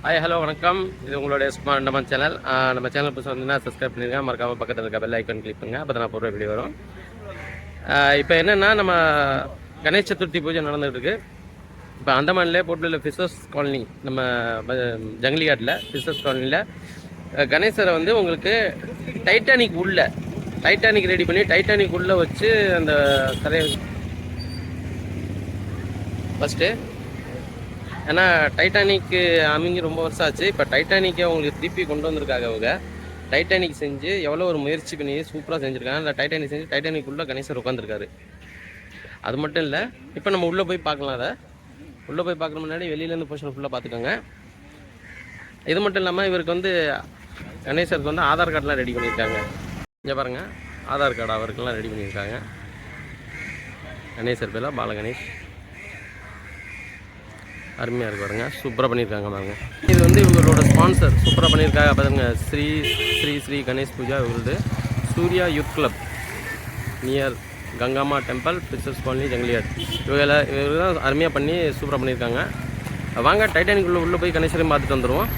Hi hello வணக்கம். இது உங்களுடைய ஸ்மார்ட் நம்ம சேனல். நம்ம சேனல் புதுசாக வந்தீங்கன்னா சப்ஸ்கிரைப் பண்ணிருங்க. மறக்காமல் பக்கத்தில் இருக்க பெல் ஐக்கன் கிளிக் பண்ணுங்க. அப்போ நான் போடுற வீடியோ வரும். இப்போ என்னென்னா நம்ம கணேஷ் சதுர்த்தி பூஜை நடந்துகிட்டு இருக்கு. இப்போ அந்தமான்லேயே போர்ட்பில் ஃபிஷர்ஸ் காலனி, நம்ம ஜங்கிலிகாட்டில் ஃபிஷர்ஸ் காலனியில் கணேசரை வந்து உங்களுக்கு டைட்டானிக் ரெடி பண்ணி டைட்டானிக் உள்ளே வச்சு அந்த கரையை ஃபஸ்ட்டு, ஏன்னா டைட்டானிக்கு அமைஞ்சு ரொம்ப வருஷம் ஆச்சு. இப்போ டைட்டானிக்கை அவங்களுக்கு திருப்பி கொண்டு வந்திருக்காங்க. அவங்க டைட்டானிக் செஞ்சு எவ்வளோ ஒரு முயற்சி பண்ணி சூப்பராக செஞ்சுருக்காங்க. அந்த டைட்டானிக் செஞ்சு டைட்டானிக்குள்ளே கணேசர் உட்காந்துருக்காரு. அது மட்டும் இல்லை, இப்போ நம்ம உள்ளே போய் பார்க்கலாம். அதை உள்ளே போய் பார்க்குற முன்னாடி வெளியிலேருந்து போர்ஷன் ஃபுல்லாக பார்த்துக்கோங்க. இது மட்டும் இல்லாமல் இவருக்கு வந்து கணேசருக்கு வந்து ஆதார் கார்டெலாம் ரெடி பண்ணியிருக்காங்க. இங்கே பாருங்கள், ஆதார் கார்டு அவருக்கெல்லாம் ரெடி பண்ணியிருக்காங்க. கணேசர் பேரில் பாலகணேஷ். அருமையாக இருக்கு பாருங்க, சூப்பராக பண்ணியிருக்காங்க பாருங்க. இது வந்து இவங்களோட ஸ்பான்சர் சூப்பராக பண்ணியிருக்காங்க பாருங்க. ஸ்ரீ ஸ்ரீ ஸ்ரீ கணேஷ் பூஜா இவங்களது Surya youth club near Gangamma temple, fishers colony, ஜங்கிலியாட். இவங்க தான் அருமையாக பண்ணி சூப்பராக பண்ணியிருக்காங்க. வாங்க டைட்டானிக் உள்ளே போய் கணேசரையும் பார்த்துட்டு வந்துடுவோம்.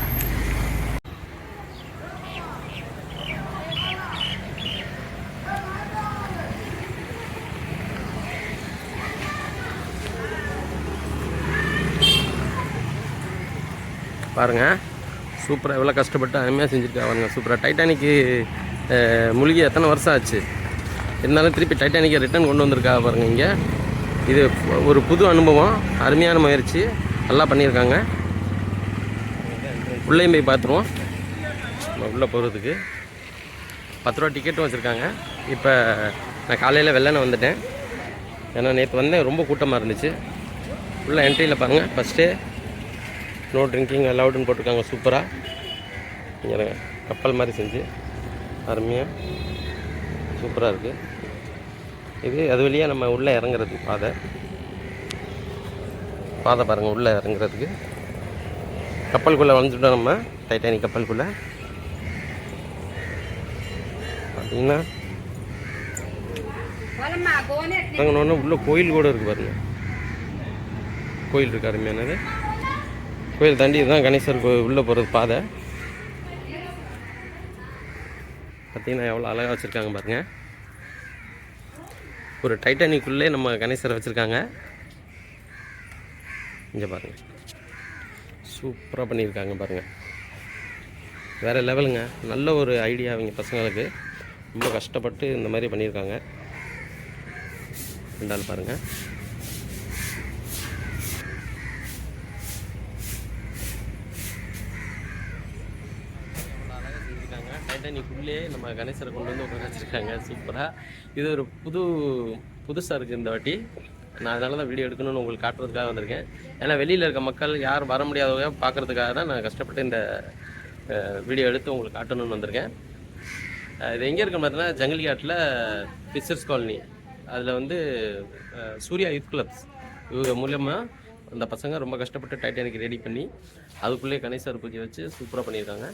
பாருங்கள், சூப்பராக எவ்வளோ கஷ்டப்பட்டு அருமையாக செஞ்சுருக்காங்க. சூப்பராக டைட்டானிக்கு மூழ்கி எத்தனை வருஷம் ஆச்சு, இருந்தாலும் திருப்பி டைட்டானிக்கை ரிட்டர்ன் கொண்டு வந்திருக்காங்க பாருங்கள். இங்கே இது ஒரு புது அனுபவம், அருமையான முயற்சி, நல்லா பண்ணியிருக்காங்க. உள்ளேயும் போய் பார்த்துருவோம். நம்ம உள்ளே போகிறதுக்கு 10 ரூபா டிக்கெட்டும் வச்சுருக்காங்க. இப்போ நான் காலையில் வெள்ளனை வந்துட்டேன், ஏன்னா நேற்று வந்தேன், ரொம்ப கூட்டமாக இருந்துச்சு. உள்ளே என்ட்ரியில் பாருங்கள், ஃபஸ்ட்டே நோ ட்ரிங்கிங் அலவுடுன்னு போட்டிருக்காங்க. சூப்பராக இங்கே கப்பல் மாதிரி செஞ்சு அருமையாக சூப்பராக இருக்குது. இது அது வழியாக நம்ம உள்ளே இறங்குறதுக்கு பாதை பாருங்கள். உள்ளே இறங்குறதுக்கு கப்பலுக்குள்ளே வளைஞ்சுட்டோம். நம்ம டைட்டானிக் கப்பலுக்குள்ளே பார்த்தீங்கன்னா இறங்கணுன்னா உள்ளே கோயில் கூட இருக்குது பாருங்கள். கோயில் இருக்குது, அருமையானது. கோயில் தாண்டி இதுதான் கணேசர் உள்ளே போகிறது பாதை. பார்த்தீங்கன்னா எவ்வளோ அழகாக வச்சுருக்காங்க பாருங்கள். ஒரு டைட்டானிக்குள்ளே நம்ம கணேசரை வச்சுருக்காங்க. இங்கே பாருங்கள், சூப்பராக பண்ணியிருக்காங்க பாருங்கள். வேறு லெவலுங்க, நல்ல ஒரு ஐடியா. அவங்க பசங்களுக்கு ரொம்ப கஷ்டப்பட்டு இந்த மாதிரி பண்ணியிருக்காங்க. ரெண்டாள் பாருங்கள். டைட்டானிக்குள்ளே நம்ம கணேசரை கொண்டு வந்து உட்கார வச்சுருக்காங்க. சூப்பராக இது ஒரு புதுசாக இருக்குது இந்த வாட்டி. நான் அதனால தான் வீடியோ எடுக்கணும்னு உங்களுக்கு காட்டுறதுக்காக வந்திருக்கேன். ஏன்னா வெளியில் இருக்க மக்கள் யாரும் வர முடியாதவங்க பார்க்குறதுக்காக தான் நான் கஷ்டப்பட்டு இந்த வீடியோ எடுத்து உங்களுக்கு காட்டணும்னு வந்திருக்கேன். இது எங்கே இருக்குன்னு பார்த்தீங்கன்னா ஜங்கிலிகாட்டில் ஃபிஷர்ஸ் காலனி. அதில் வந்து சூர்யா யூத் கிளப்ஸ் இவங்க மூலமாக அந்த பசங்க ரொம்ப கஷ்டப்பட்டு டைட்டானிக் ரெடி பண்ணி அதுக்குள்ளே கணேசர் பூஜை வச்சு சூப்பராக பண்ணியிருக்காங்க.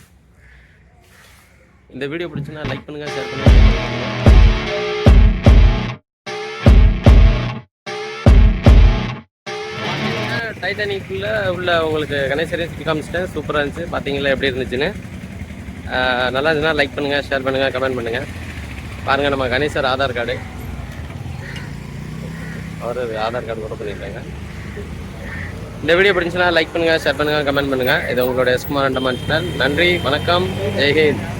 இந்த வீடியோ பிடிச்சுன்னா லைக் பண்ணுங்கள், ஷேர் பண்ணுங்கள். டைட்டானிக்குள்ளே உள்ள உங்களுக்கு கணேசரே சுற்றி காமிச்சிட்டேன். சூப்பராக இருந்துச்சு. பார்த்தீங்களா எப்படி இருந்துச்சுன்னு? நல்லா இருந்துச்சுன்னா லைக் பண்ணுங்கள், ஷேர் பண்ணுங்கள், கமெண்ட் பண்ணுங்கள். பாருங்கள், நம்ம கணேசர் ஆதார் கார்டு, அவர் ஆதார் கார்டு கூட பண்ணியிருக்காங்க. இந்த வீடியோ பிடிச்சுன்னா லைக் பண்ணுங்கள், ஷேர் பண்ணுங்கள், கமெண்ட் பண்ணுங்கள். இது உங்களுடைய ஸ்மார்ட் அண்டமான் சேனல். நன்றி, வணக்கம், ஜெய்ஹிந்த்.